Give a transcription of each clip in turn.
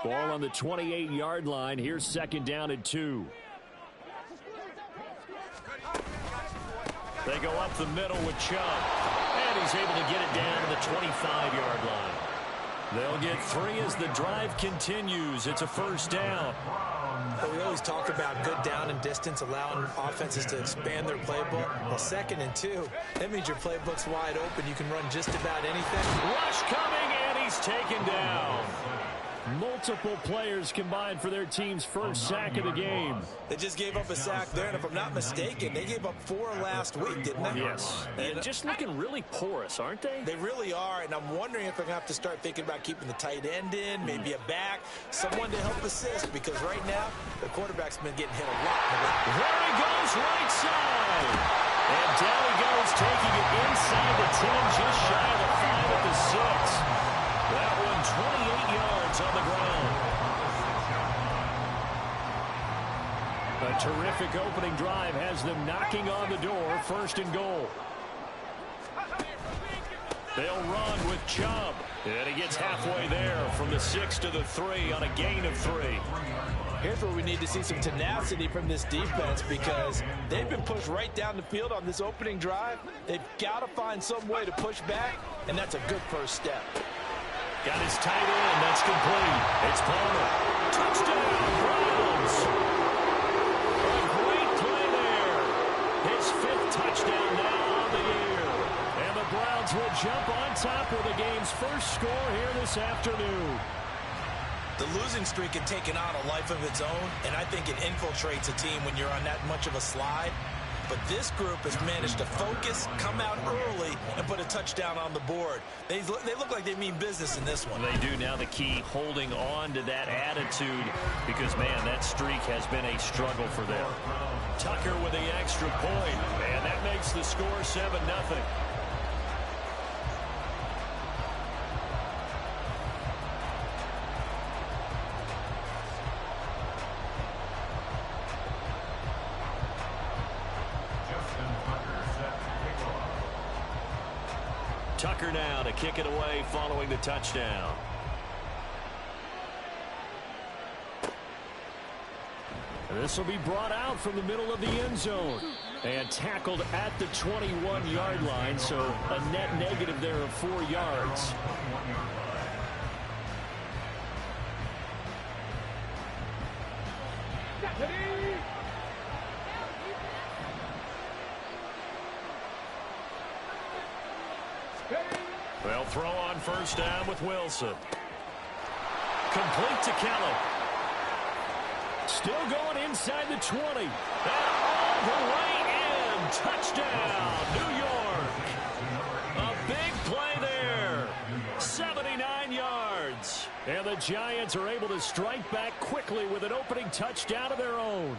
Ball on the 28-yard line. Here's second down and 2. They go up the middle with Chubb. And he's able to get it down to the 25-yard line. They'll get 3 as the drive continues. It's a first down. Well, we always talk about good down and distance, allowing offenses to expand their playbook. Well, 2nd and 2, that means your playbook's wide open. You can run just about anything. Rush coming, and he's taken down. Multiple players combined for their team's first sack of the game. They just gave up a sack there, and if I'm not mistaken, they gave up 4 last week, didn't they? Yes. And just looking really porous, aren't they? They really are, and I'm wondering if they're going to have to start thinking about keeping the tight end in, maybe a back, someone to help assist, because right now, the quarterback's been getting hit a lot. There he goes, right side. And down he goes, taking it inside the 10, just shy of the 5 at the 6. That one 28 yards on the ground. A terrific opening drive has them knocking on the door. First and goal. They'll run with Chubb. And he gets halfway there from the 6 to the 3 on a gain of 3. Here's where we need to see some tenacity from this defense, because they've been pushed right down the field on this opening drive. They've got to find some way to push back, and that's a good first step. Got his tight end. That's complete. It's Palmer. Touchdown, Browns. A great play there. His 5th touchdown now on the year. And the Browns will jump on top with the game's first score here this afternoon. The losing streak had taken on a life of its own, and I think it infiltrates a team when you're on that much of a slide. But this group has managed to focus, come out early, and put a touchdown on the board. They look like they mean business in this one. They do. Now the key, holding on to that attitude, because, man, that streak has been a struggle for them. Tucker with the extra point, and that makes the score 7-0. Tucker now to kick it away following the touchdown. This will be brought out from the middle of the end zone and tackled at the 21-yard line, so a net negative there of 4 yards. They'll throw on first down with Wilson. Complete to Kelly. Still going inside the 20. And all the way in. Touchdown, New York. A big play there. 79 yards. And the Giants are able to strike back quickly with an opening touchdown of their own.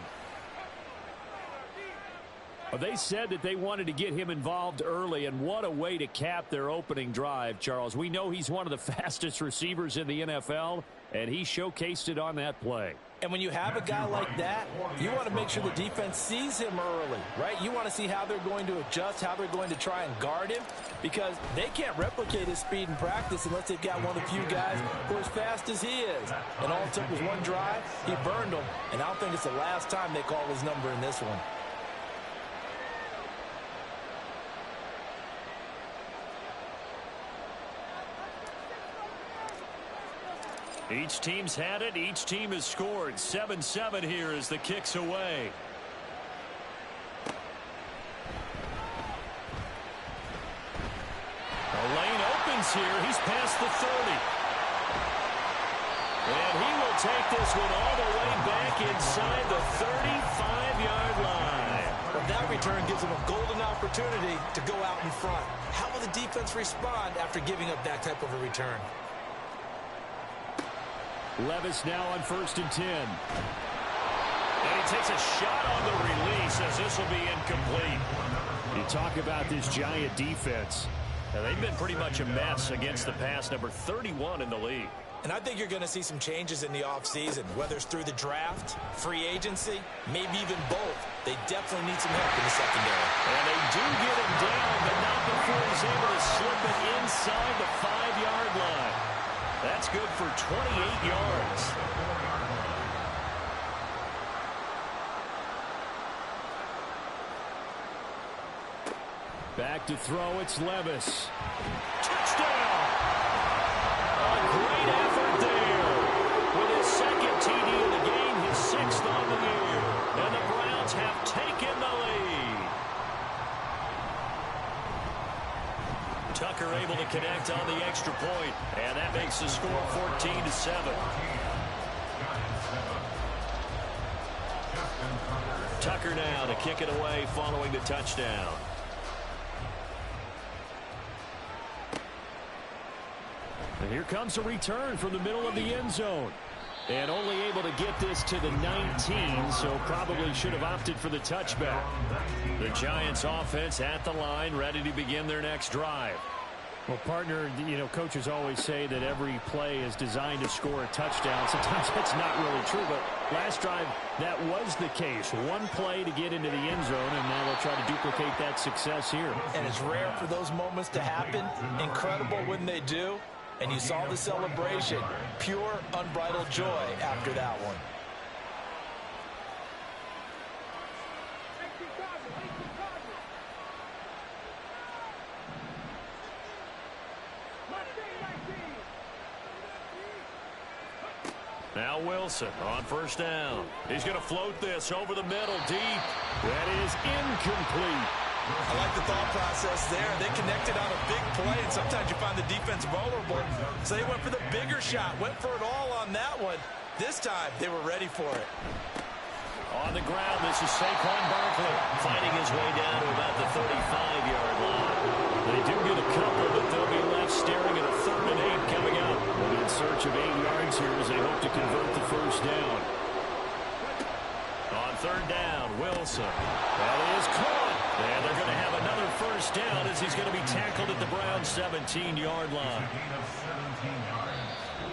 They said that they wanted to get him involved early, and what a way to cap their opening drive, Charles. We know he's one of the fastest receivers in the NFL, and he showcased it on that play. And when you have a guy like that, you want to make sure the defense sees him early, right? You want to see how they're going to adjust, how they're going to try and guard him, because they can't replicate his speed in practice unless they've got one of the few guys who are as fast as he is. And all it took was one drive. He burned them, and I don't think it's the last time they call his number in this one. Each team's had it. Each team has scored. 7-7 here as the kick's away. The lane opens here. He's past the 30. And he will take this one all the way back inside the 35-yard line. Well, that return gives them a golden opportunity to go out in front. How will the defense respond after giving up that type of a return? Levis now on 1st and 10. And he takes a shot on the release as this will be incomplete. You talk about this Giant defense. Now, they've been pretty much a mess against the pass, number 31 in the league. And I think you're going to see some changes in the offseason, whether it's through the draft, free agency, maybe even both. They definitely need some help in the secondary. And they do get him down, but not before he's able to slip it inside the 5-yard line. That's good for 28 yards. Back to throw, it's Levis. Touchdown! A great effort there. With his second TD of the game, his 6th on the year. And the Browns have taken the lead. Tucker able to connect on the extra point, and that makes the score 14-7. Tucker now to kick it away following the touchdown. And here comes a return from the middle of the end zone. And only able to get this to the 19, so probably should have opted for the touchback. The Giants offense at the line, ready to begin their next drive. Well, partner, you know, coaches always say that every play is designed to score a touchdown. Sometimes that's not really true, but last drive, that was the case. One play to get into the end zone, and now they'll try to duplicate that success here. And it's rare for those moments to happen. Incredible when they do. And you saw the celebration. Pure, unbridled joy after that one. Now Wilson on first down. He's going to float this over the middle deep. That is incomplete. I like the thought process there. They connected on a big play, and sometimes you find the defense vulnerable. So they went for the bigger shot, went for it all on that one. This time, they were ready for it. On the ground, this is Saquon Barkley fighting his way down to about the 35-yard line. They do get a couple, but they'll be left staring at a 3rd and 8 coming up. They'll be in search of 8 yards here as they hope to convert the first down. On 3rd down, Wilson. That is caught. And they're going to have another first down as he's going to be tackled at the Browns' 17-yard line.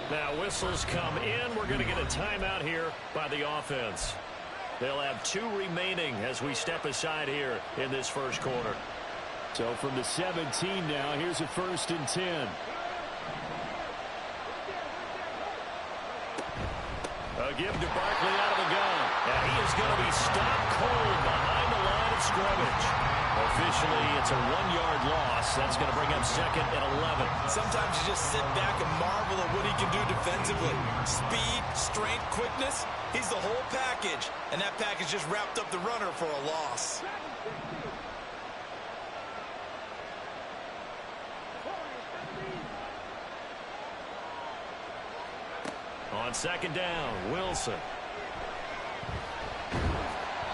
Now whistles come in. We're going to get a timeout here by the offense. They'll have 2 remaining as we step aside here in this first quarter. So from the 17 now, here's a 1st and 10. A give to Barkley out of the gun. And he is going to be stopped cold behind the line of scrimmage. Officially, it's a 1-yard loss. That's going to bring up 2nd and 11. Sometimes you just sit back and marvel at what he can do defensively. Speed, strength, quickness. He's the whole package. And that package just wrapped up the runner for a loss. On 2nd down, Wilson.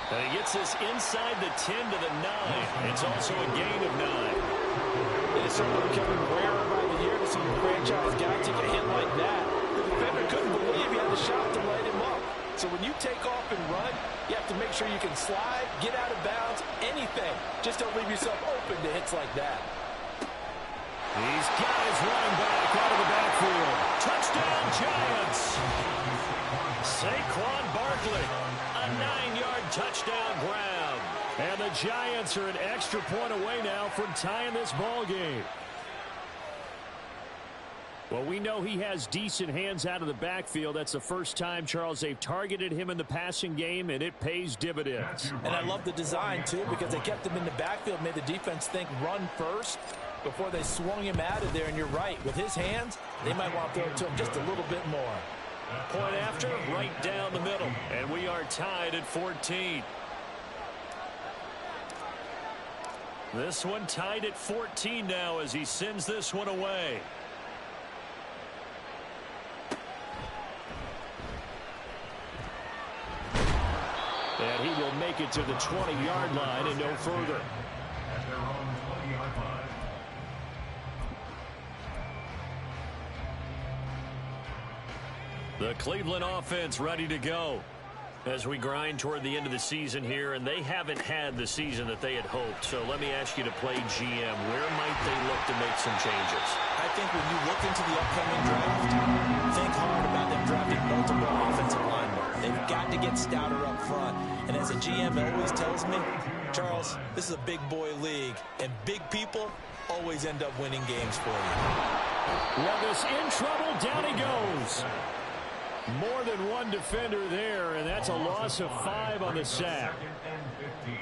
And he gets this inside the 10 to the 9. It's also a gain of 9. It's certainly becoming rarer by the year to see a franchise guy take a hit like that. The defender couldn't believe he had the shot to light him up. So when you take off and run, you have to make sure you can slide, get out of bounds, anything. Just don't leave yourself open to hits like that. He's got his running back out of the backfield. Touchdown, Giants. Saquon Barkley, a 9-yard touchdown grab. And the Giants are an extra point away now from tying this ball game. Well, we know he has decent hands out of the backfield. That's the first time, Charles, they've targeted him in the passing game, and it pays dividends. And I love the design, too, because they kept him in the backfield, made the defense think run first before they swung him out of there. And you're right, with his hands, they might want to throw it to him just a little bit more. Point after, right down the middle. And we are tied at 14. This one tied at 14 now as he sends this one away. And he will make it to the 20-yard line and no further. The Cleveland offense ready to go as we grind toward the end of the season here, and they haven't had the season that they had hoped. So let me ask you to play GM. Where might they look to make some changes? I think when you look into the upcoming draft, think hard about them drafting multiple offensive linemen. They've got to get stouter up front. And as a GM always tells me, Charles, this is a big boy league, and big people always end up winning games for you. Levis in trouble. Down he goes. More than one defender there, and that's a loss of 5 on the sack. And 15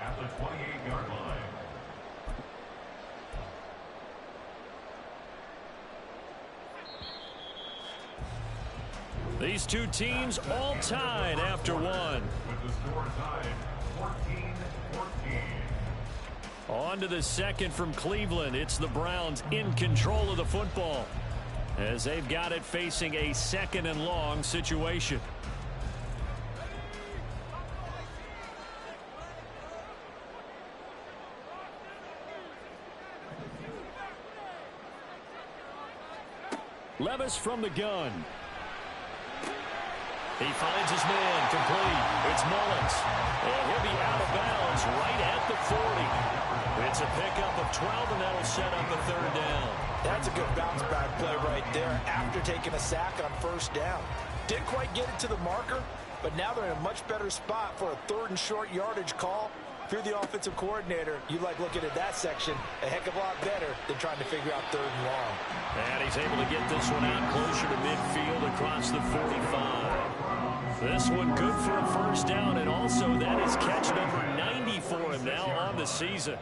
at the 28-yard line. These two teams all tied after one. With the score tied 14-14. On to the second from Cleveland. It's the Browns in control of the football as they've got it facing a 2nd and long situation. Levis from the gun. He finds his man, complete. It's Mullins. And he'll be out of bounds right at the 40. It's a pickup of 12, and that'll set up a 3rd down. That's a good bounce back play right there after taking a sack on 1st down. Didn't quite get it to the marker, but now they're in a much better spot for a 3rd and short yardage call. If you're the offensive coordinator, you like looking at that section a heck of a lot better than trying to figure out 3rd and long. And he's able to get this one out closer to midfield across the 45. This one good for a 1st down, and also that is catch number 90 for him now on the season.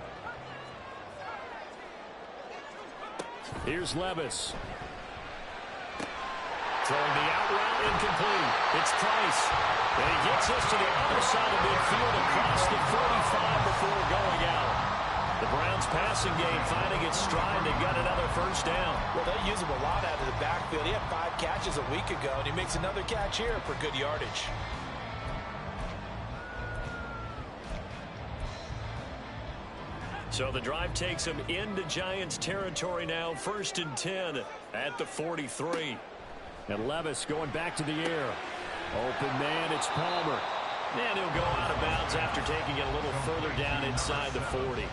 Here's Levis. Throwing the out route, incomplete. It's Price. And he gets us to the other side of midfield across the 45 before going out. The Browns passing game finding its stride. They got another 1st down. Well, they use him a lot out of the backfield. He had 5 catches a week ago, and he makes another catch here for good yardage. So the drive takes him into Giants territory now. 1st and 10 at the 43. And Levis going back to the air. Open man, it's Palmer. And he'll go out of bounds after taking it a little further down inside the 40.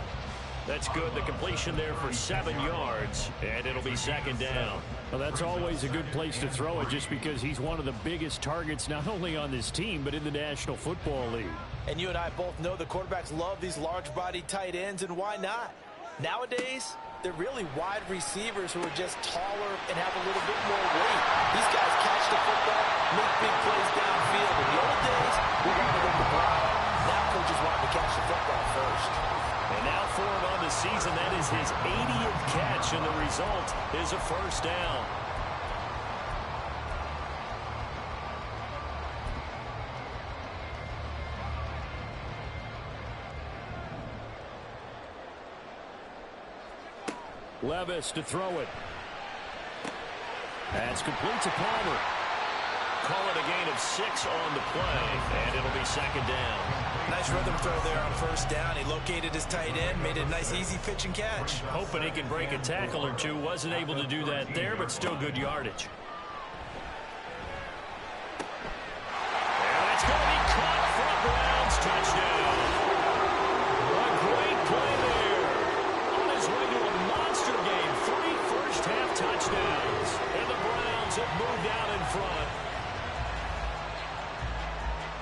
That's good. The completion there for 7 yards, and it'll be 2nd down. Well, that's always a good place to throw it just because he's one of the biggest targets not only on this team but in the National Football League. And you and I both know the quarterbacks love these large-bodied tight ends, and why not? Nowadays, they're really wide receivers who are just taller and have a little bit more weight. These guys catch the football, make big plays downfield. In the old days, we wanted them to block. Now coaches want to catch the football first. And now for him on the season, that is his 80th catch, and the result is a 1st down. Levis to throw it. That's complete to Palmer. Call it a gain of 6 on the play, and it'll be 2nd down. Nice rhythm throw there on 1st down. He located his tight end, made it a nice easy pitch and catch. Hoping he can break a tackle or two. Wasn't able to do that there, but still good yardage. And that's going to be caught for a Browns touchdown. A great play there. On his way to a monster game. 3 first-half touchdowns. And the Browns have moved out in front.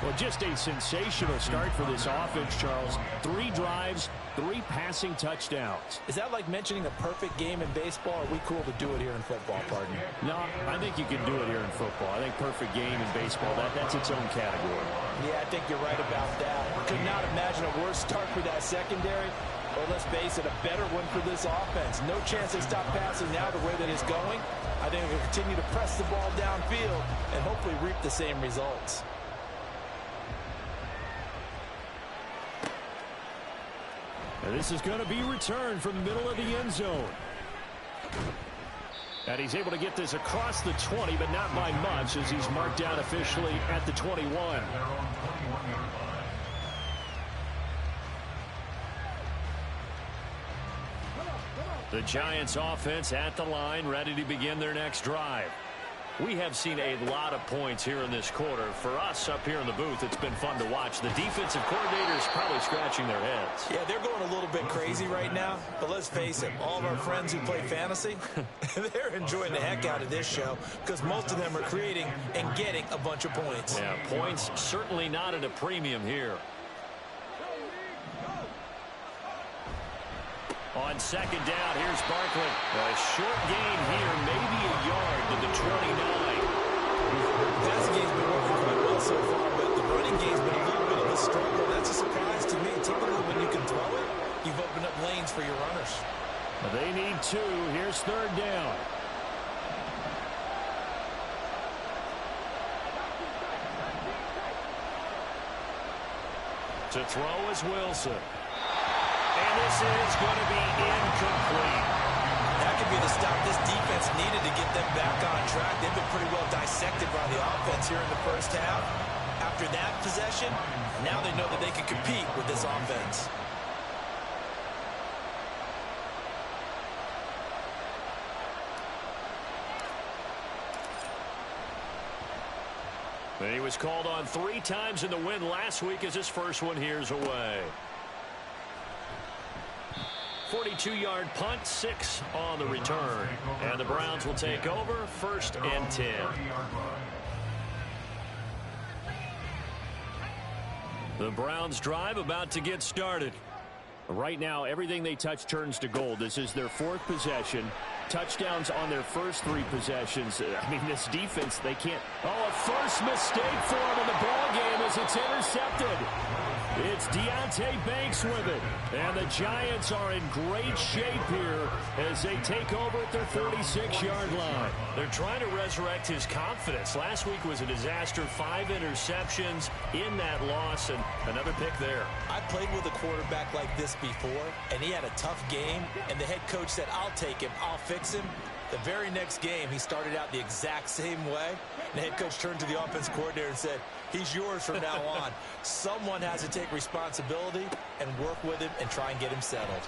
Well, just a sensational start for this offense, Charles. 3 drives, 3 passing touchdowns. Is that like mentioning a perfect game in baseball, or are we cool to do it here in football, pardon? No, I think you can do it here in football. I think perfect game in baseball, that's its own category. Yeah, I think you're right about that. Could not imagine a worse start for that secondary. Well, let's face it, a better one for this offense. No chance they stop passing now the way that it's going. I think we'll continue to press the ball downfield and hopefully reap the same results. And this is going to be returned from the middle of the end zone. And he's able to get this across the 20, but not by much as he's marked down officially at the 21. The Giants offense at the line, ready to begin their next drive. We have seen a lot of points here in this quarter. For us up here in the booth, it's been fun to watch. The defensive coordinators probably scratching their heads. Yeah, they're going a little bit crazy right now, but let's face it, all of our friends who play fantasy, they're enjoying the heck out of this show because most of them are creating and getting a bunch of points. Yeah, points certainly not at a premium here. On On second down, here's Barkley. A short gain here, maybe a yard to the 29. The passing game's been working quite well so far, but the running game's been a little bit of a struggle. That's a surprise to me. Typically, when you can throw it, you've opened up lanes for your runners. They need 2. Here's third down. To throw is Wilson. And this is going to be incomplete. That could be the stop this defense needed to get them back on track. They've been pretty well dissected by the offense here in the first half. After that possession, now they know that they can compete with this offense. He was called on 3 times in the win last week as his first one here's away. 42-yard punt, 6 on the return. And the Browns will take over, 1st and 10. The Browns drive about to get started. Right now, everything they touch turns to gold. This is their 4th possession. Touchdowns on their first 3 possessions. I mean, this defense, they can't. Oh, a first mistake for him in the ball game as it's intercepted. It's Deonte Banks with it. And the Giants are in great shape here as they take over at their 46-yard line. They're trying to resurrect his confidence. Last week was a disaster. 5 interceptions in that loss and another pick there. I played with a quarterback like this before, and he had a tough game, and the head coach said, I'll take him, I'll fix him. The very next game, he started out the exact same way. The head coach turned to the offense coordinator and said, he's yours from now on. Someone has to take responsibility and work with him and try and get him settled.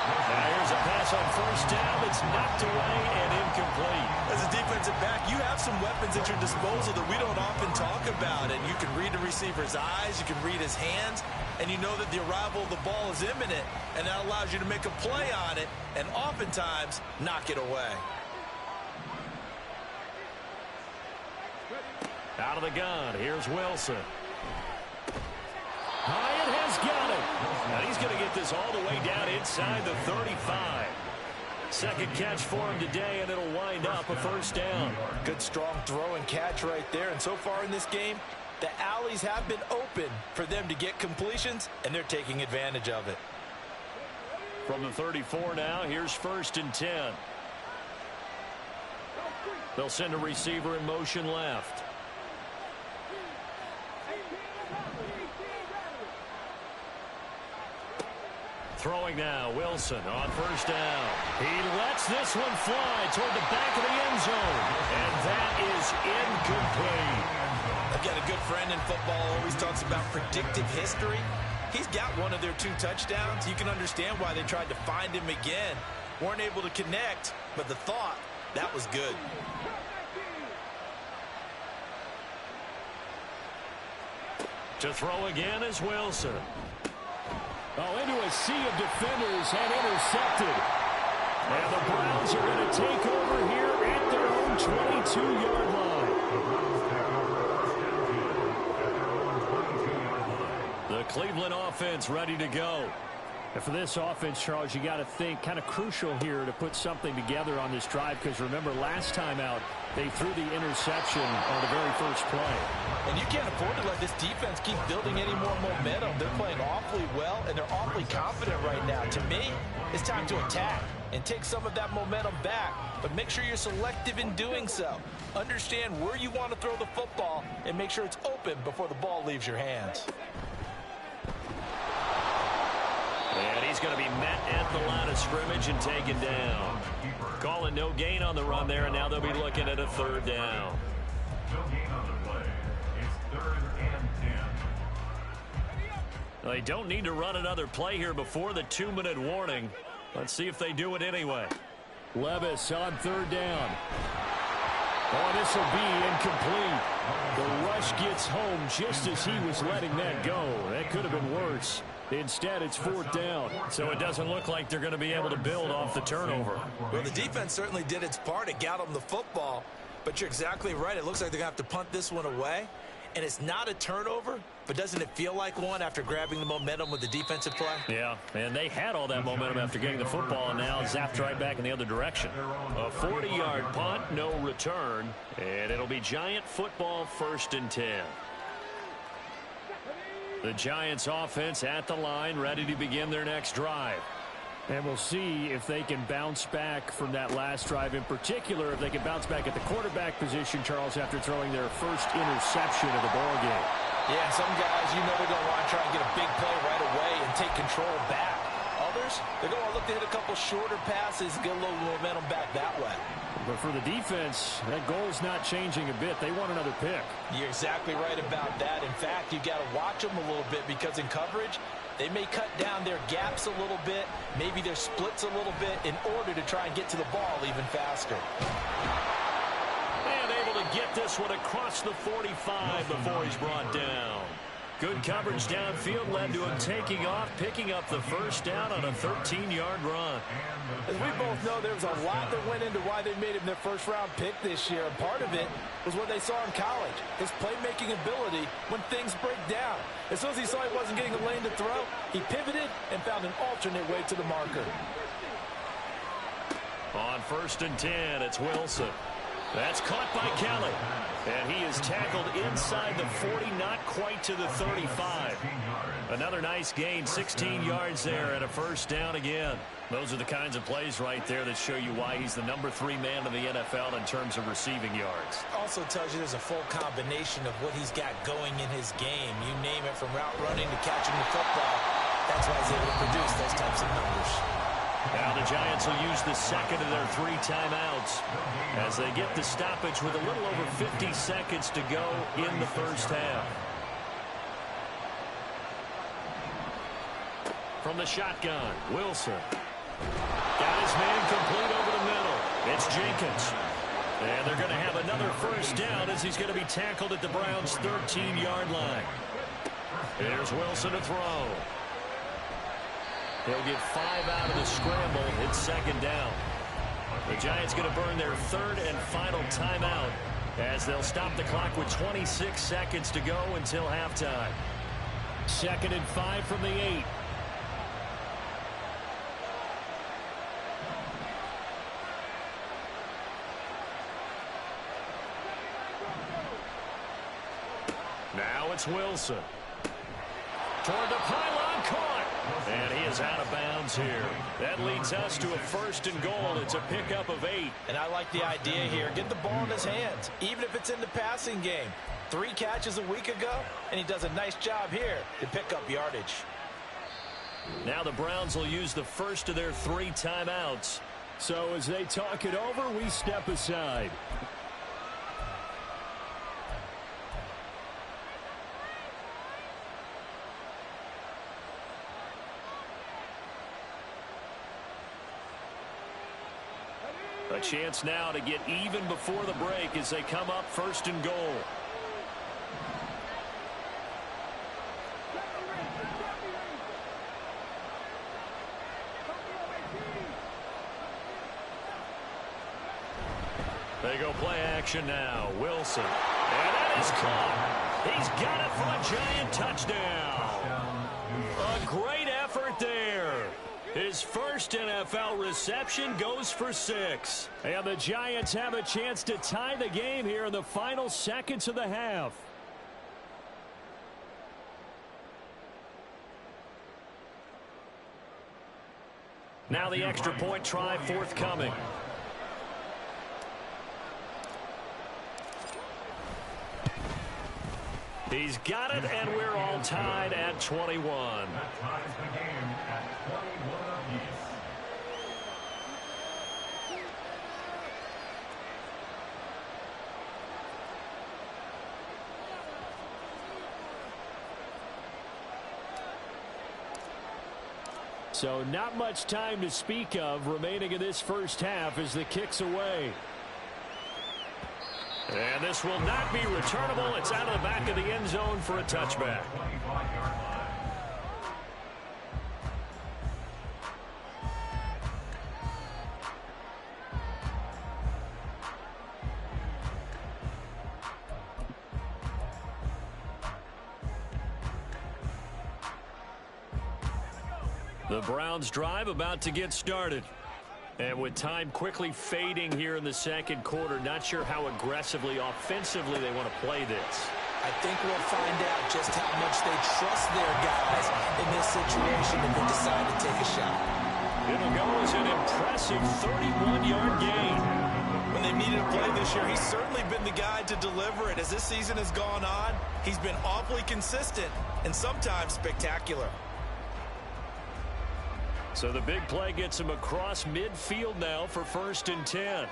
Now here's a pass on first down. It's knocked away and incomplete. As a defensive back, you have some weapons at your disposal that we don't often talk about. And you can read the receiver's eyes, you can read his hands, and you know that the arrival of the ball is imminent. And that allows you to make a play on it and oftentimes knock it away. Out of the gun, here's Wilson. Hyatt has got it. Now he's going to get this all the way down inside the 35. Second catch for him today, and it'll wind up a first down. Good, strong throw and catch right there. And so far in this game, the alleys have been open for them to get completions, and they're taking advantage of it. From the 34 now, here's 1st and 10. They'll send a receiver in motion left. Throwing now, Wilson on first down. He lets this one fly toward the back of the end zone. And that is incomplete. I've got a good friend in football, always talks about predictive history. He's got one of their 2 touchdowns. You can understand why they tried to find him again. Weren't able to connect, but the thought, that was good. To throw again is Wilson. Oh, into a sea of defenders and intercepted. And the Browns are going to take over here at their own 22-yard line. The Cleveland offense ready to go. And for this offense, Charles, you got to think kind of crucial here to put something together on this drive, because remember last time out they threw the interception on the very first play. And you can't afford to let this defense keep building any more momentum. They're playing awfully well, and they're awfully confident right now. To me, it's time to attack and take some of that momentum back, but make sure you're selective in doing so. Understand where you want to throw the football and make sure it's open before the ball leaves your hands. And he's going to be met at the line of scrimmage and taken down. Calling no gain on the run there, and now they'll be looking at a 3rd down. No gain on the play. It's 3rd and 10. They don't need to run another play here before the 2-minute warning. Let's see if they do it anyway. Levis on 3rd down. Oh, this will be incomplete. The rush gets home just as he was letting that go. That could have been worse. Instead, it's 4th down. So it doesn't look like they're going to be able to build off the turnover. Well, the defense certainly did its part. It got them the football. But you're exactly right. It looks like they're going to have to punt this one away. And it's not a turnover, but doesn't it feel like one after grabbing the momentum with the defensive play? Yeah, and they had all that momentum after getting the football, and now zapped right back in the other direction. A 40-yard punt, no return, and it'll be Giant football 1st and 10. The Giants offense at the line, ready to begin their next drive. And we'll see if they can bounce back from that last drive, in particular, if they can bounce back at the quarterback position, Charles, after throwing their first interception of the ball game. Yeah, some guys, you know they're going to want to try and get a big play right away and take control back. Others, they're going to look to hit a couple shorter passes, get a little momentum back that way. But for the defense, that goal's not changing a bit. They want another pick. You're exactly right about that. In fact, you've got to watch them a little bit because in coverage, they may cut down their gaps a little bit, maybe their splits a little bit in order to try and get to the ball even faster. And able to get this one across the 45 before he's brought down. Good coverage downfield led to him taking off, picking up the first down on a 13-yard run. As we both know, there was a lot that went into why they made him their first-round pick this year. And part of it was what they saw in college, his playmaking ability when things break down. As soon as he saw he wasn't getting a lane to throw, he pivoted and found an alternate way to the marker. On 1st and 10, it's Wilson. That's caught by Kelly. And he is tackled inside the 40, not quite to the 35. Another nice gain, 16 yards there, and a first down again. Those are the kinds of plays right there that show you why he's the number 3 man in the NFL in terms of receiving yards. Also tells you there's a full combination of what he's got going in his game. You name it, from route running to catching the football. That's why he's able to produce those types of numbers. Now the Giants will use the second of their 3 timeouts as they get the stoppage with a little over 50 seconds to go in the first half. From the shotgun, Wilson. Got his man complete over the middle. It's Jenkins. And they're going to have another first down as he's going to be tackled at the Browns' 13-yard line. Here's Wilson to throw. He'll get 5 out of the scramble. It's second down. The Giants going to burn their 3rd and final timeout as they'll stop the clock with 26 seconds to go until halftime. 2nd and 5 from the 8. Now it's Wilson. Toward the pylon, caught. And he is out of bounds here. That leads us to a 1st and goal. It's a pickup of 8. And I like the idea here. Get the ball in his hands, even if it's in the passing game. 3 catches a week ago, and he does a nice job here to pick up yardage. Now the Browns will use the first of their 3 timeouts. So as they talk it over, we step aside. A chance now to get even before the break as they come up 1st and goal. They go play action now. Wilson. And that is caught. He's got it for a Giant touchdown. A great effort there. His first NFL reception goes for 6. And the Giants have a chance to tie the game here in the final seconds of the half. Now the extra point try forthcoming. He's got it, and we're all tied at 21. That ties the game at 21 apiece. So not much time to speak of remaining in this first half as the kick's away. And this will not be returnable. It's out of the back of the end zone for a touchback. 25-yard line. The Browns drive about to get started. And with time quickly fading here in the second quarter, not sure how aggressively, offensively they want to play this. I think we'll find out just how much they trust their guys in this situation if they decide to take a shot. It'll go as an impressive 31-yard gain. When they needed a play this year, he's certainly been the guy to deliver it. As this season has gone on, he's been awfully consistent and sometimes spectacular. So the big play gets him across midfield now for 1st and 10.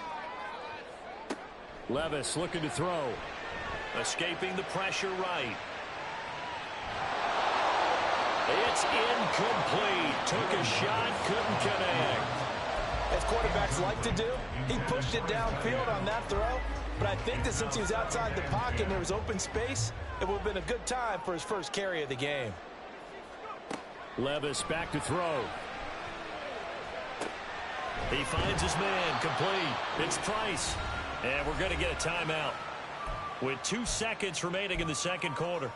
Levis looking to throw. Escaping the pressure right. It's incomplete. Took a shot, couldn't connect. As quarterbacks like to do, he pushed it downfield on that throw. But I think that since he was outside the pocket and there was open space, it would have been a good time for his first carry of the game. Levis back to throw. He finds his man, complete. It's Price. And we're going to get a timeout with 2 seconds remaining in the second quarter.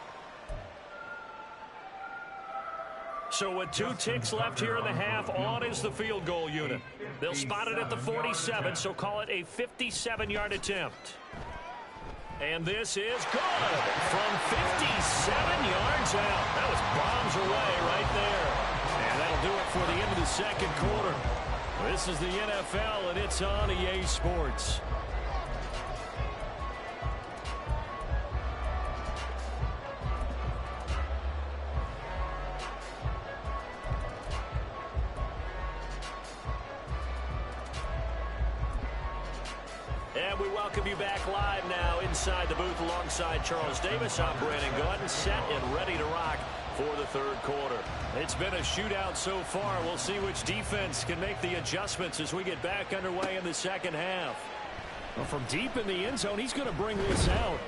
So with 2 ticks left here in the half, on is the field goal unit. They'll spot it at the 47, so call it a 57-yard attempt. And this is good from 57 yards out. That was bombs away right there. And that'll do it for the end of the second quarter. This is the NFL, and it's on EA Sports. And we welcome you back live now inside the booth alongside Charles Davis. I'm Brandon Gaudin, set and ready to rock for the third quarter. It's been a shootout so far. We'll see which defense can make the adjustments as we get back underway in the second half. Well, from deep in the end zone, he's going to bring this out.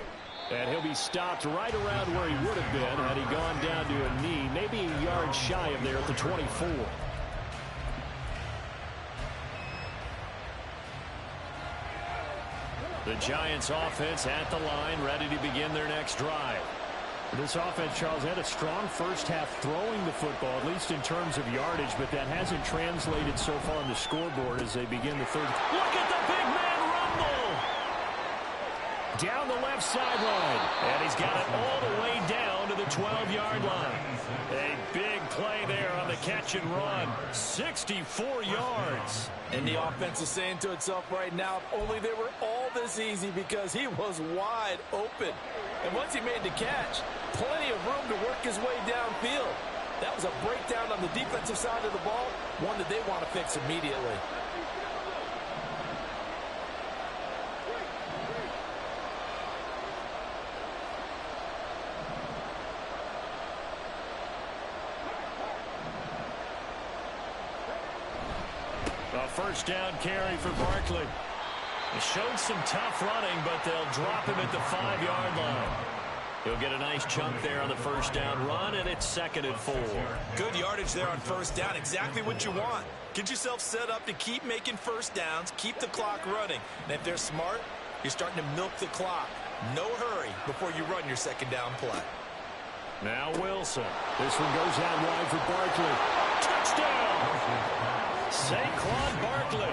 And he'll be stopped right around where he would have been had he gone down to a knee, maybe a yard shy of there at the 24. The Giants offense at the line, ready to begin their next drive. This offense, Charles, had a strong first half throwing the football, at least in terms of yardage, but that hasn't translated so far on the scoreboard as they begin the third. Look at the big man rumble! Down the left sideline. And he's got it all the way down to the 12-yard line. A big play there on the catch and run. 64 yards. And the offense is saying to itself right now, if only they were all this easy, because he was wide open. And once he made the catch, plenty of room to work his way downfield. That was a breakdown on the defensive side of the ball, one that they want to fix immediately. A first down carry for Barkley. He showed some tough running, but they'll drop him at the 5-yard line. He'll get a nice chunk there on the first down run, and it's 2nd and 4. Good yardage there on first down, exactly what you want. Get yourself set up to keep making first downs, keep the clock running. And if they're smart, you're starting to milk the clock. No hurry before you run your second down play. Now Wilson. This one goes out wide for Barkley. Touchdown! Saquon Barkley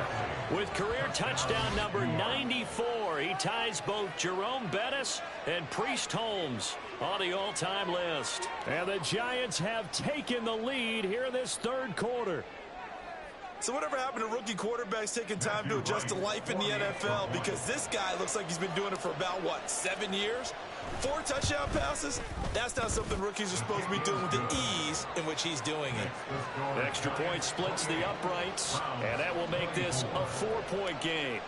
with career touchdown number 94. He ties both Jerome Bettis and Priest Holmes on the all-time list. And the Giants have taken the lead here in this third quarter. So whatever happened to rookie quarterbacks taking time to adjust to life in the NFL? Because this guy looks like he's been doing it for about, 7 years? 4 touchdown passes? That's not something rookies are supposed to be doing with the ease in which he's doing it. Extra point splits the uprights, and that will make this a 4-point game.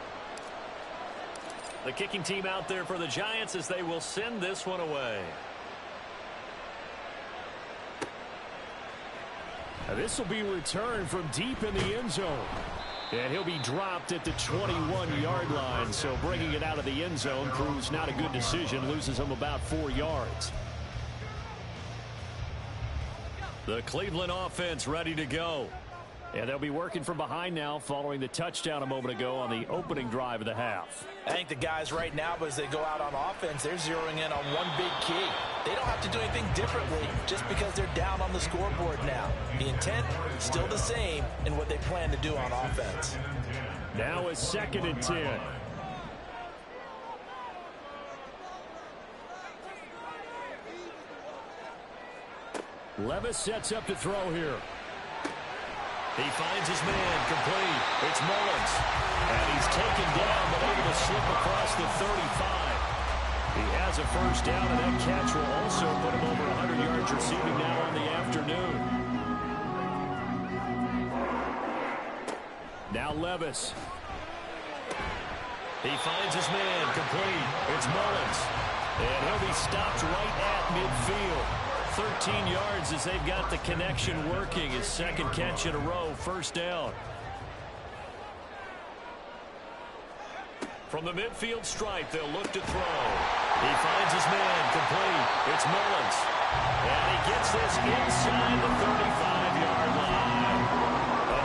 The kicking team out there for the Giants as they will send this one away. Now this will be returned from deep in the end zone. And he'll be dropped at the 21-yard line. So bringing it out of the end zone proves not a good decision. Loses him about 4 yards. The Cleveland offense ready to go. And they'll be working from behind now following the touchdown a moment ago on the opening drive of the half. I think the guys right now, as they go out on offense, they're zeroing in on one big key. They don't have to do anything differently just because they're down on the scoreboard now. The intent is still the same in what they plan to do on offense. Now it's 2nd and 10. Levis sets up to throw here. He finds his man, complete. It's Mullins. And he's taken down, but able to slip across the 35. He has a first down, and that catch will also put him over 100 yards receiving now on the afternoon. Now Levis. He finds his man, complete. It's Mullins. And he'll be stopped right at midfield. 13 yards as they've got the connection working. His second catch in a row, first down. From the midfield stripe, they'll look to throw. He finds his man, complete. It's Mullins. And he gets this inside the 35-yard line.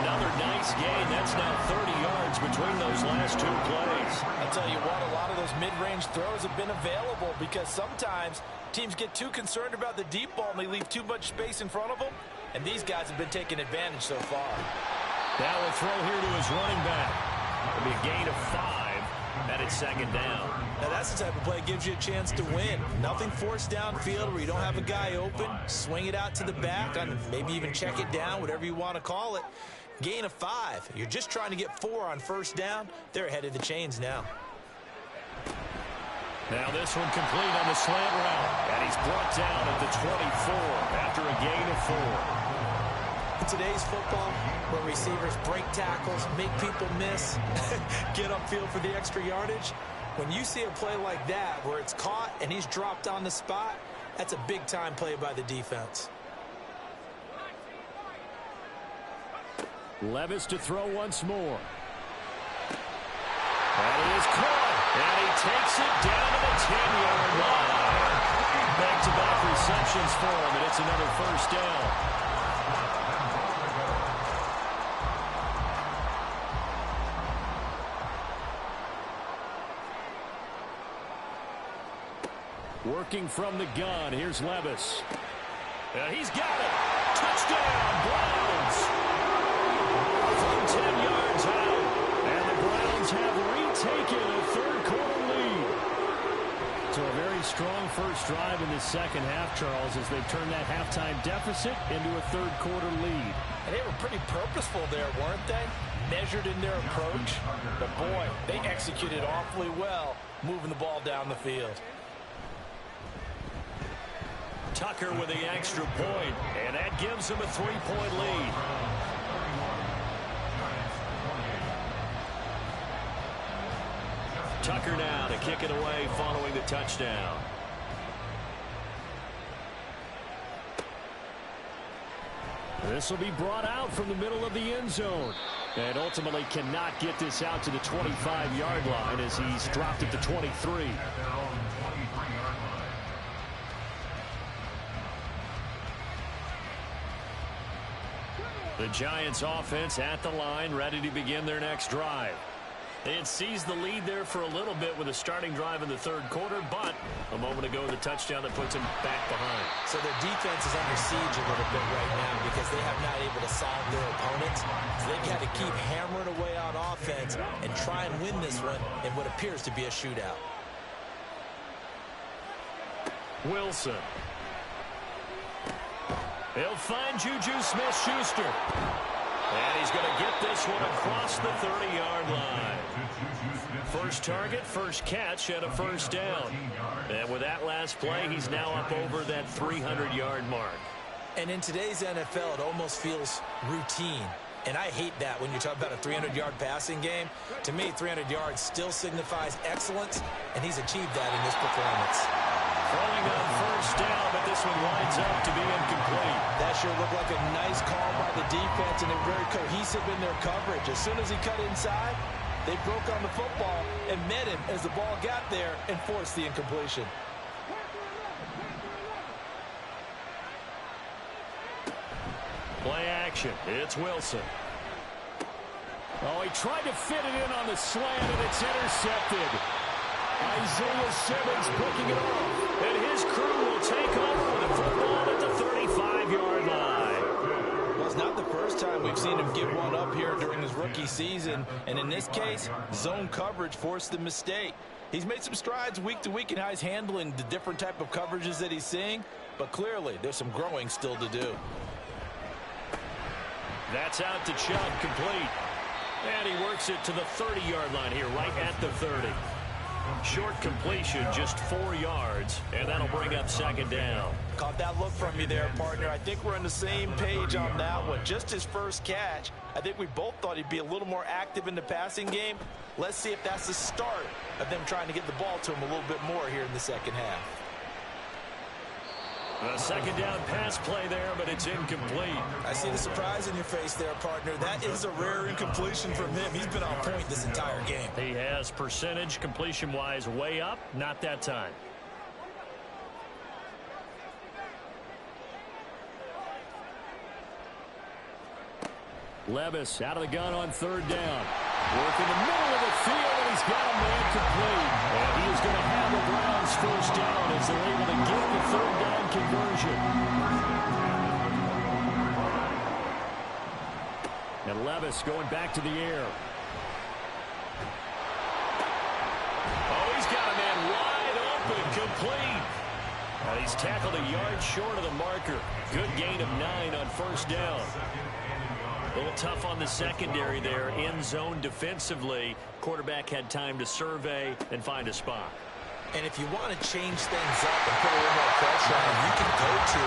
Another nice gain. That's now 30 yards between those last two plays. I'll tell you what, a lot of those mid-range throws have been available because sometimes teams get too concerned about the deep ball and they leave too much space in front of them, and these guys have been taking advantage so far. Now a throw here to his running back. It'll be a gain of 5, and it's 2nd down. Now that's the type of play that gives you a chance to win. Nothing forced downfield where you don't have a guy open. Swing it out to the back, and maybe even check it down, whatever you want to call it. Gain of 5. You're just trying to get 4 on first down. They're ahead of the chains now. Now this one complete on the slant route. And he's brought down at the 24 after a gain of 4. In today's football, where receivers break tackles, make people miss, get upfield for the extra yardage, when you see a play like that where it's caught and he's dropped on the spot, that's a big-time play by the defense. Levis to throw once more. And he is caught. And he takes it down to the 10-yard line. Back-to-back receptions for him, and it's another first down. Working from the gun, here's Levis. And he's got it. Touchdown, Browns. From 10 yards out. And the Browns have retaken a third-quarter lead. So a very strong first drive in the second half, Charles, as they've turned that halftime deficit into a third-quarter lead. And they were pretty purposeful there, weren't they? Measured in their approach. But, boy, they executed awfully well moving the ball down the field. Tucker with the extra point, and that gives him a 3-point lead. Tucker now to kick it away following the touchdown. This will be brought out from the middle of the end zone. And ultimately cannot get this out to the 25-yard line as he's dropped at the 23. The Giants offense at the line, ready to begin their next drive. They had seized the lead there for a little bit with a starting drive in the third quarter, but a moment ago the touchdown that puts them back behind. So their defense is under siege a little bit right now because they have not able to solve their opponents. So they've got to keep hammering away on offense and try and win this one in what appears to be a shootout. Wilson. He'll find Juju Smith-Schuster. And he's going to get this one across the 30-yard line. First target, first catch, and a first down. And with that last play, he's now up over that 300-yard mark. And in today's NFL, it almost feels routine. And I hate that when you talk about a 300-yard passing game. To me, 300 yards still signifies excellence, and he's achieved that in this performance. Throwing on first down, but this one winds up to be incomplete. That sure looked like a nice call by the defense, and they're very cohesive in their coverage. As soon as he cut inside, they broke on the football and met him as the ball got there and forced the incompletion. Play action. It's Wilson. Oh, he tried to fit it in on the slant, and it's intercepted. Isaiah Simmons picking it off. And his crew will take over with the football at the 35-yard line. Well, it's not the first time we've seen him give one up here during his rookie season. And in this case, zone coverage forced the mistake. He's made some strides week to week in how he's handling the different type of coverages that he's seeing. But clearly, there's some growing still to do. That's out to Chubb, complete. And he works it to the 30-yard line here, right at the 30. Short completion, just 4 yards, and that'll bring up second down. Caught that look from you there, partner. I think we're on the same page on that one. Just his first catch. I think we both thought he'd be a little more active in the passing game. Let's see if that's the start of them trying to get the ball to him a little bit more here in the second half. A second down pass play there, but it's incomplete. I see the surprise in your face there, partner. That is a rare incompletion from him. He's been on point this entire game. He has percentage completion-wise way up, not that time. Levis out of the gun on third down. Work in the middle of the field, and he's got a man complete. And he is going to have the Browns first down as they're able to get the third down conversion. And Levis going back to the air. Oh, he's got a man wide open, complete. And he's tackled a yard short of the marker. Good gain of 9 on first down. A little tough on the secondary there. In zone defensively. Quarterback had time to survey and find a spot. And if you want to change things up and put a little more pressure on him, you can go to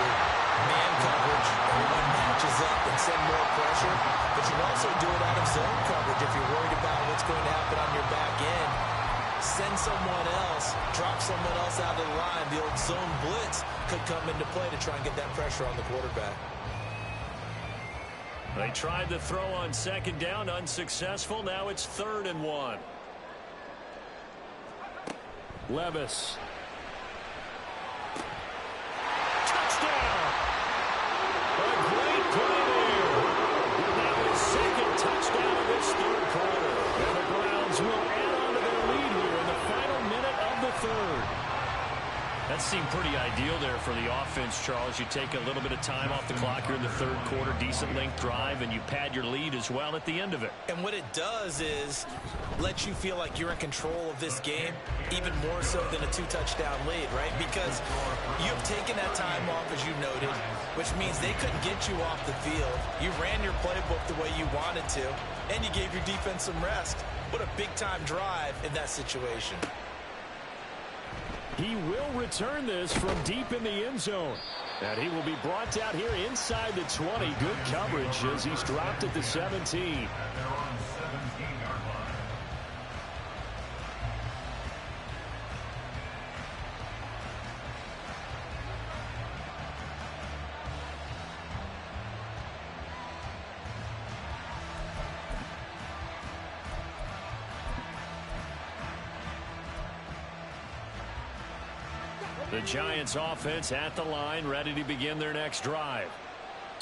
man coverage. Everyone matches up and send more pressure. But you can also do it out of zone coverage if you're worried about what's going to happen on your back end. Send someone else, drop someone else out of the line. The old zone blitz could come into play to try and get that pressure on the quarterback. They tried the throw on second down, unsuccessful. Now it's 3rd and 1. Levis. Touchdown! A great play there. That was second touchdown of this third quarter. And the Browns will add on to their lead here in the final minute of the third. That seemed pretty ideal there for the offense, Charles. You take a little bit of time off the clock here in the third quarter, decent length drive, and you pad your lead as well at the end of it. And what it does is let you feel like you're in control of this game, even more so than a 2-touchdown lead, right? Because you've taken that time off, as you noted, which means they couldn't get you off the field. You ran your playbook the way you wanted to, and you gave your defense some rest. What a big-time drive in that situation. He will return this from deep in the end zone. And he will be brought out here inside the 20. Good coverage as he's dropped at the 17. The Giants offense at the line, ready to begin their next drive.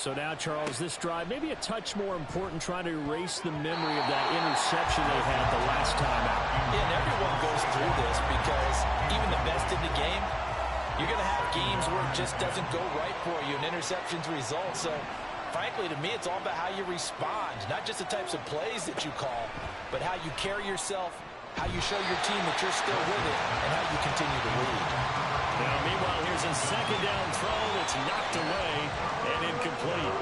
So now, Charles, this drive maybe a touch more important, trying to erase the memory of that interception they had the last time out. Yeah, and everyone goes through this because even the best in the game, you're going to have games where it just doesn't go right for you and interceptions result. So, frankly, to me, it's all about how you respond, not just the types of plays that you call, but how you carry yourself, how you show your team that you're still with it, and how you continue to lead. Now, meanwhile, here's a second down throw that's knocked away and incomplete.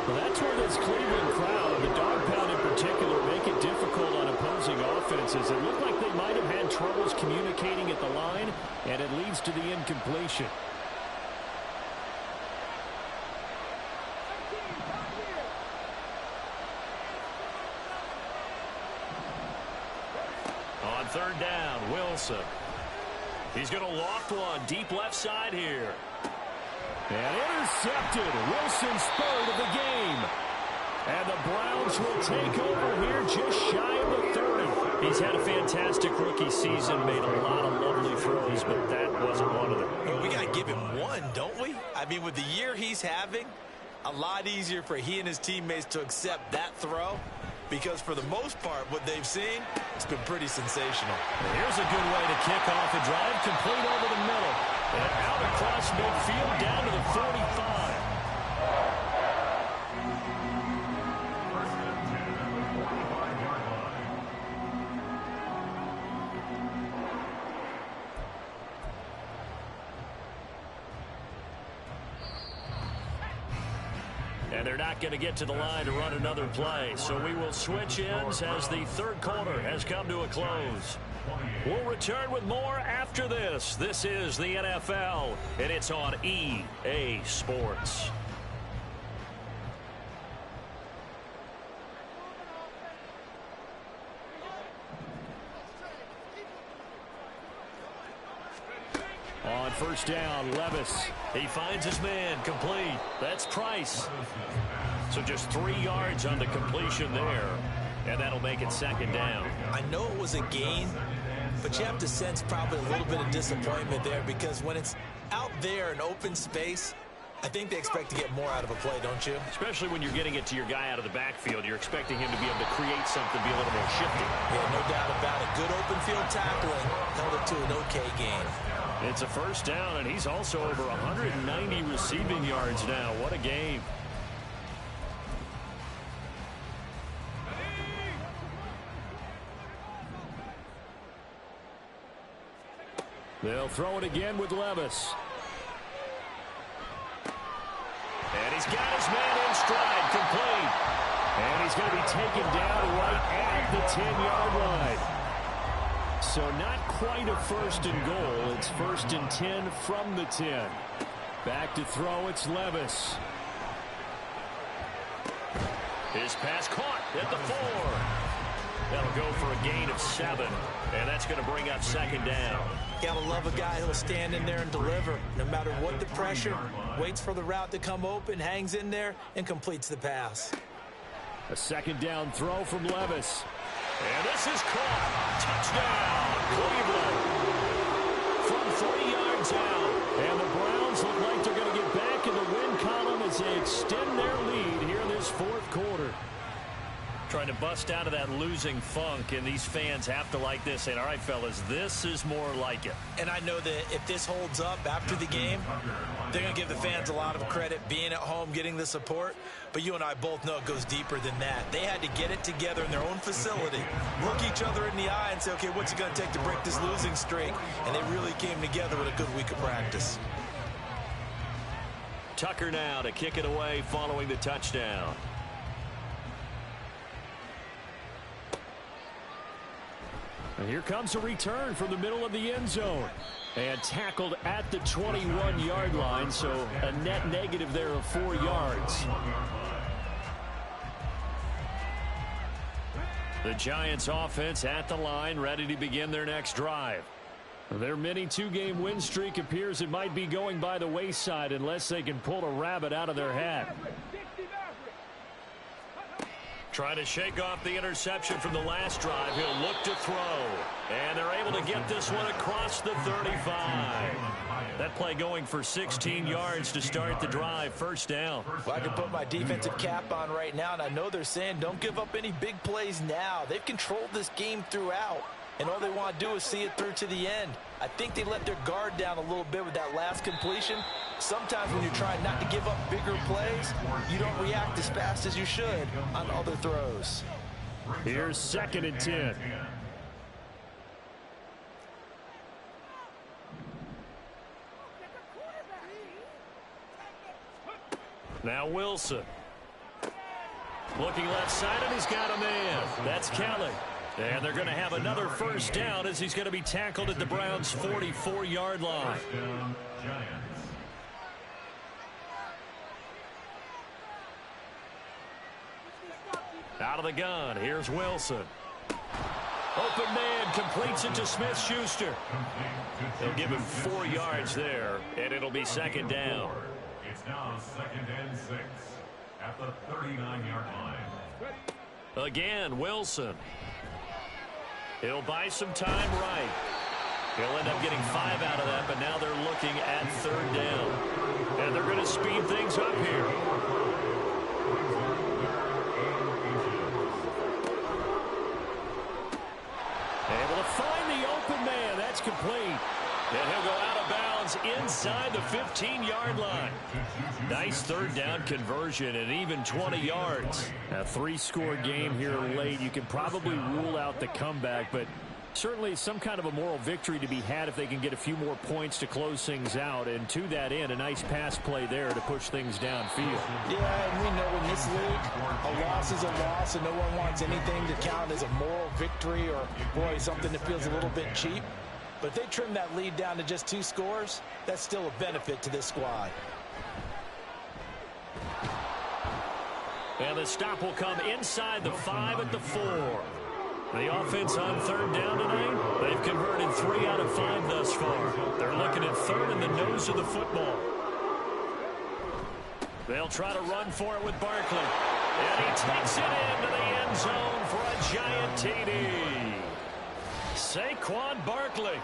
Well, that's where this Cleveland crowd, the dog pound in particular, make it difficult on opposing offenses. It looked like they might have had troubles communicating at the line, and it leads to the incompletion. On third down, Wilson. He's going to loft one deep left side here. And intercepted. Wilson spurred of the game. And the Browns will take over here just shy of the 30. He's had a fantastic rookie season, made a lot of lovely throws, but that wasn't one of them. Well, we got to give him one, don't we? I mean, with the year he's having, a lot easier for he and his teammates to accept that throw because for the most part, what they've seen, it's been pretty sensational. Here's a good way to kick off a drive, complete over the middle. And out across midfield, down to the 45. And they're not going to get to the line to run another play. So we will switch ends as the third quarter has come to a close. We'll return with more after this. This is the NFL, and it's on EA Sports. On first down, Levis. He finds his man, complete. That's Price. So just 3 yards on the completion there. And that'll make it second down. I know it was a gain, but you have to sense probably a little bit of disappointment there because when it's out there in open space, I think they expect to get more out of a play, don't you? Especially when you're getting it to your guy out of the backfield. You're expecting him to be able to create something, be a little more shifty. Yeah, no doubt about it. Good open field tackling held it to an okay gain. It's a first down, and he's also over 190 receiving yards now. What a game. They'll throw it again with Levis. And he's got his man in stride, complete. And he's going to be taken down right at the 10-yard line. So not quite a first and goal. It's first and 10 from the 10. Back to throw, it's Levis. His pass caught at the 4. That'll go for a gain of 7. And that's going to bring up second down. Gotta love a guy who'll stand in there and deliver. No matter what the pressure, waits for the route to come open, hangs in there, and completes the pass. A second down throw from Levis. And this is caught. Touchdown, Cleveland. From 3 yards out. And the Browns look like they're going to get back in the win column as they extend their lead here in this fourth quarter. Trying to bust out of that losing funk, and these fans have to like this. And all right, fellas, this is more like it. And I know that if this holds up after the game, they're going to give the fans a lot of credit, being at home, getting the support. But you and I both know it goes deeper than that. They had to get it together in their own facility, look each other in the eye and say, okay, what's it going to take to break this losing streak? And they really came together with a good week of practice. Tucker now to kick it away following the touchdown. And here comes a return from the middle of the end zone. And tackled at the 21-yard line, so a net negative there of 4 yards. The Giants offense at the line, ready to begin their next drive. Their mini 2-game win streak appears it might be going by the wayside unless they can pull a rabbit out of their hat. Trying to shake off the interception from the last drive. He'll look to throw. And they're able to get this one across the 35. That play going for 16 yards to start the drive. First down. Well, I can put my defensive cap on right now, and I know they're saying don't give up any big plays now. They've controlled this game throughout, and all they want to do is see it through to the end. I think they let their guard down a little bit with that last completion. Sometimes when you're trying not to give up bigger plays, you don't react as fast as you should on other throws. Here's second and 10. Now Wilson. Looking left side, and he's got a man. That's Kelly. And they're going to have another first down as he's going to be tackled at the Browns' 44-yard line. Out of the gun, here's Wilson. Open man, completes it to Smith-Schuster. They'll give him 4 yards there, and it'll be second down. It's now second and 6 at the 39-yard line. Again, Wilson. He'll buy some time right. He'll end up getting 5 out of that, but now they're looking at third down. And they're going to speed things up here. Able to find the open man. That's complete. And he'll go out of bounds inside the 15-yard line. Nice third down conversion and even 20 yards. A 3-score game here late. You can probably rule out the comeback, but certainly some kind of a moral victory to be had if they can get a few more points to close things out. And to that end, a nice pass play there to push things downfield. Yeah, and we know in this league, a loss is a loss, and no one wants anything to count as a moral victory or, boy, something that feels a little bit cheap. But if they trim that lead down to just 2 scores, that's still a benefit to this squad. And the stop will come inside the 5 at the 4. The offense on third down tonight, they've converted 3 out of 5 thus far. They're looking at third in the nose of the football. They'll try to run for it with Barkley. And he takes it into the end zone for a giant TD. Saquon Barkley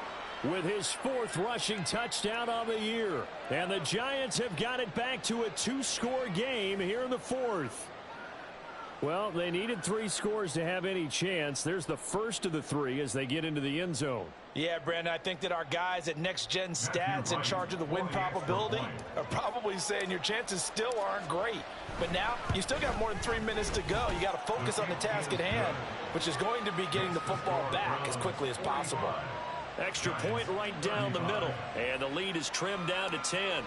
with his 4th rushing touchdown on the year. And the Giants have got it back to a 2-score game here in the 4th. Well, they needed 3 scores to have any chance. There's the first of the 3 as they get into the end zone. Yeah, Brandon, I think that our guys at Next Gen Stats in charge of the win probability are probably saying your chances still aren't great. But now, you still got more than 3 minutes to go. You got to focus on the task at hand, which is going to be getting the football back as quickly as possible. Extra point right down the middle. And the lead is trimmed down to 10.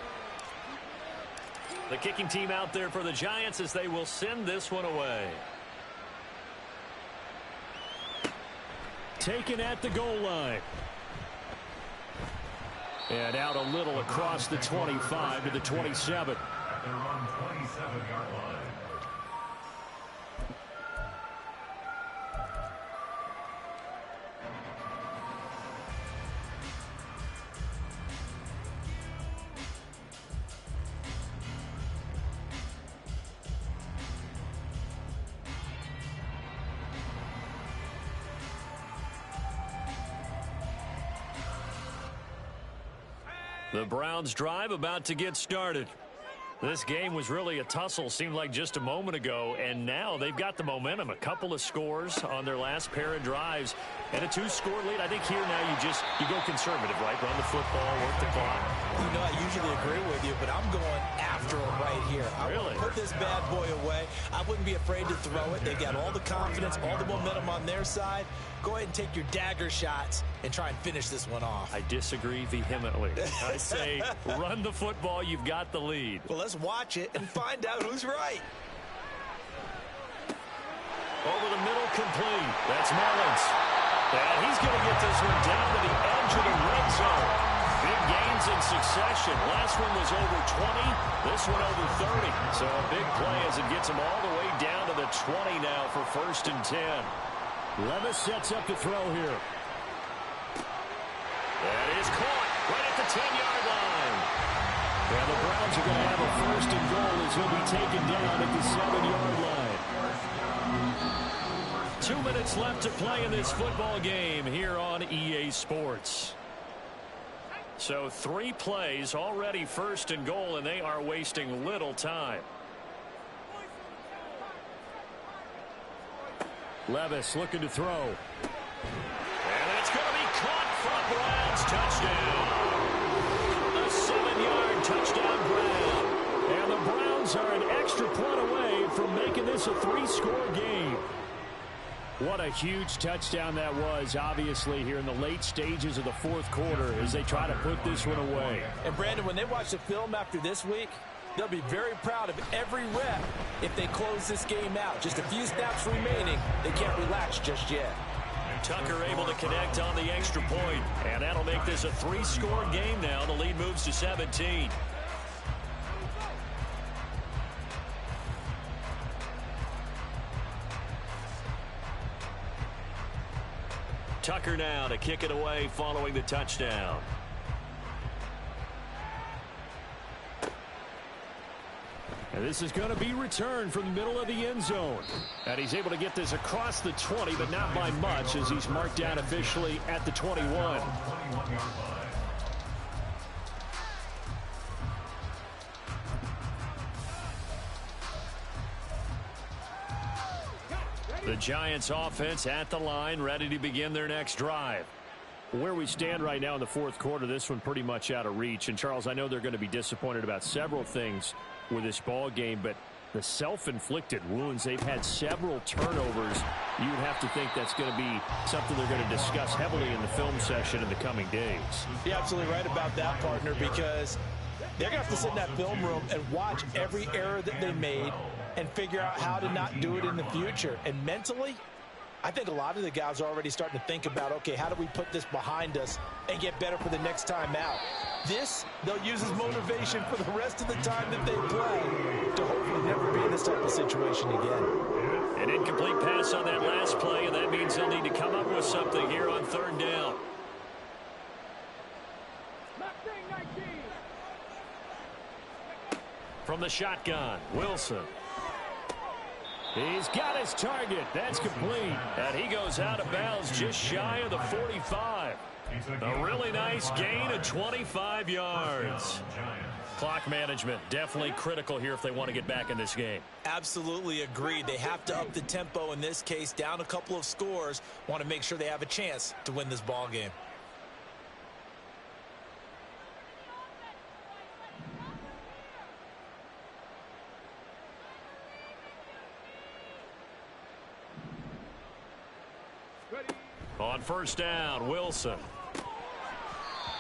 The kicking team out there for the Giants as they will send this one away. Taken at the goal line. And out a little across the 25 to the 27. At their own 27-yard line. The Browns drive about to get started. This game was really a tussle, seemed like just a moment ago, and now they've got the momentum. A couple of scores on their last pair of drives, and a 2-score lead. I think here now you go conservative, right? Run the football, work the clock. You know, I usually agree with you, but I'm going after him right here. I Really? want to put this bad boy away. I wouldn't be afraid to throw it. They've got all the confidence, all the momentum on their side. Go ahead and take your dagger shots and try and finish this one off. I disagree vehemently. I say run the football. You've got the lead. Well, let's watch it and find out who's right. Over the middle, complete. That's Mullins. And he's going to get this one down to the edge of the red zone. Big gains in succession. Last one was over 20. This one over 30. So a big play as it gets him all the way down to the 20 now for 1st and 10. Levis sets up to throw here. That is caught right at the 10-yard line. And the Browns are going to have a 1st and goal as he'll be taken down at the 7-yard line. 2 minutes left to play in this football game here on EA Sports. So 3 plays already 1st and goal, and they are wasting little time. Levis looking to throw. And it's going to be caught for Browns. Touchdown. A 7-yard touchdown, Brown. And the Browns are an extra point away from making this a 3-score game. What a huge touchdown that was, obviously, here in the late stages of the 4th quarter as they try to put this one away. And, Brandon, when they watch the film after this week, they'll be very proud of every rep if they close this game out. Just a few snaps remaining. They can't relax just yet. Tucker able to connect on the extra point, and that'll make this a 3-score game now. The lead moves to 17. Tucker now to kick it away following the touchdown. And this is going to be returned from the middle of the end zone. And he's able to get this across the 20, but not by much as he's marked down officially at the 21. 21-yard line. The Giants offense at the line, ready to begin their next drive. Where we stand right now in the fourth quarter, this one pretty much out of reach. And, Charles, I know they're going to be disappointed about several things with this ball game, but the self-inflicted wounds, they've had several turnovers. You would have to think that's going to be something they're going to discuss heavily in the film session in the coming days. You're absolutely right about that, partner, because they're going to have to sit in that film room and watch every error that they made and figure out how to not do it in the future. And mentally, I think a lot of the guys are already starting to think about, okay, how do we put this behind us and get better for the next time out? This, they'll use as motivation for the rest of the time that they play to hopefully never be in this type of situation again. An incomplete pass on that last play, and that means they'll need to come up with something here on third down. From the shotgun, Wilson. He's got his target. That's complete. And he goes out of bounds just shy of the 45. A really nice gain of 25 yards. Clock management definitely critical here if they want to get back in this game. Absolutely agreed. They have to up the tempo in this case, down a couple of scores. Want to make sure they have a chance to win this ball game. On first down, Wilson.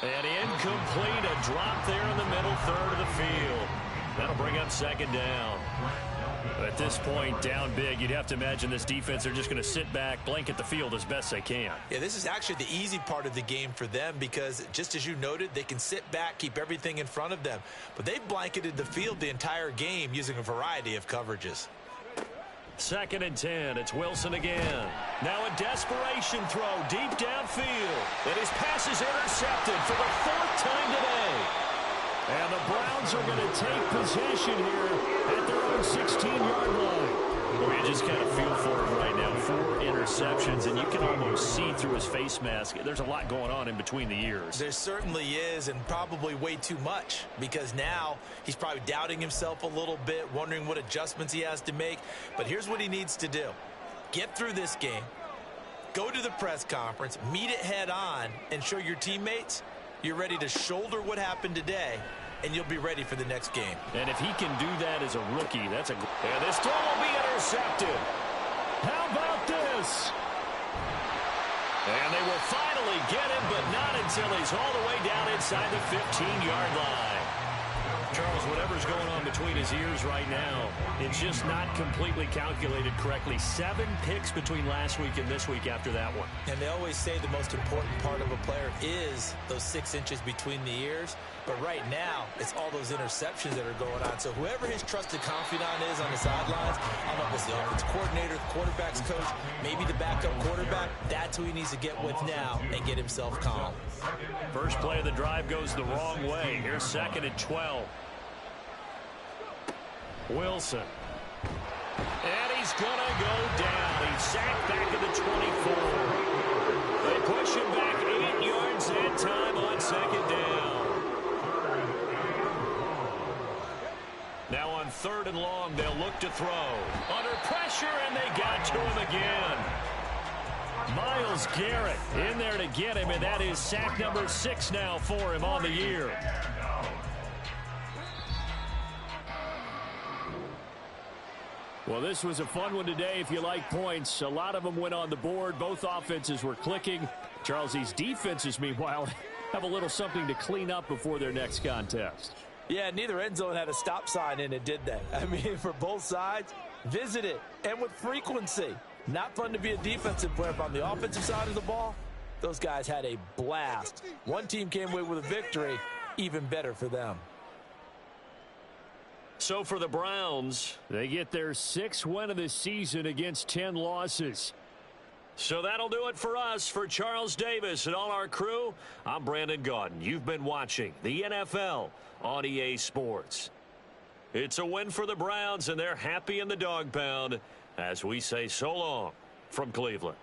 And incomplete, a drop there in the middle third of the field. That'll bring up second down. At this point, down big, you'd have to imagine this defense are just going to sit back, blanket the field as best they can. Yeah, this is actually the easy part of the game for them because, just as you noted, they can sit back, keep everything in front of them. But they've blanketed the field the entire game using a variety of coverages. Second and 10. It's Wilson again. Now a desperation throw deep downfield. And his pass is intercepted for the fourth time today. And the Browns are going to take possession here at their own 16-yard line. Well, you just kind of feel for him right now. 4 interceptions, and you can almost see through his face mask. There's a lot going on in between the ears. There certainly is, and probably way too much, because now he's probably doubting himself a little bit, wondering what adjustments he has to make. But here's what he needs to do. Get through this game, go to the press conference, meet it head on, and show your teammates you're ready to shoulder what happened today, and you'll be ready for the next game. And if he can do that as a rookie, that's a... And this throw will be intercepted. How about this? And they will finally get him, but not until he's all the way down inside the 15-yard line. Charles, whatever's going on between his ears right now, it's just not completely calculated correctly. 7 picks between last week and this week after that one. And they always say the most important part of a player is those 6 inches between the ears. But right now, it's all those interceptions that are going on. So whoever his trusted confidant is on the sidelines, I don't know if it's the offensive coordinator, the quarterback's coach, maybe the backup quarterback, that's who he needs to get with now and get himself calm. First play of the drive goes the wrong way. Here's second and 12. Wilson. And he's going to go down. He's sacked back at the 24. They push him back 8 yards that time on second down. Now on third and long, they'll look to throw. Under pressure, and they got to him again. Myles Garrett in there to get him, and that is sack number 6 now for him on the year. Well, this was a fun one today if you like points. A lot of them went on the board. Both offenses were clicking. Charles, these defenses, meanwhile, have a little something to clean up before their next contest. Yeah, neither end zone had a stop sign in it, did they? I mean, for both sides, visit it, and with frequency. Not fun to be a defensive player, but on the offensive side of the ball, those guys had a blast. One team came away with a victory, even better for them. So for the Browns, they get their 6th win of the season against 10 losses. So that'll do it for us. For Charles Davis and all our crew, I'm Brandon Gaudin. You've been watching the NFL on EA Sports. It's a win for the Browns, and they're happy in the dog pound as we say so long from Cleveland.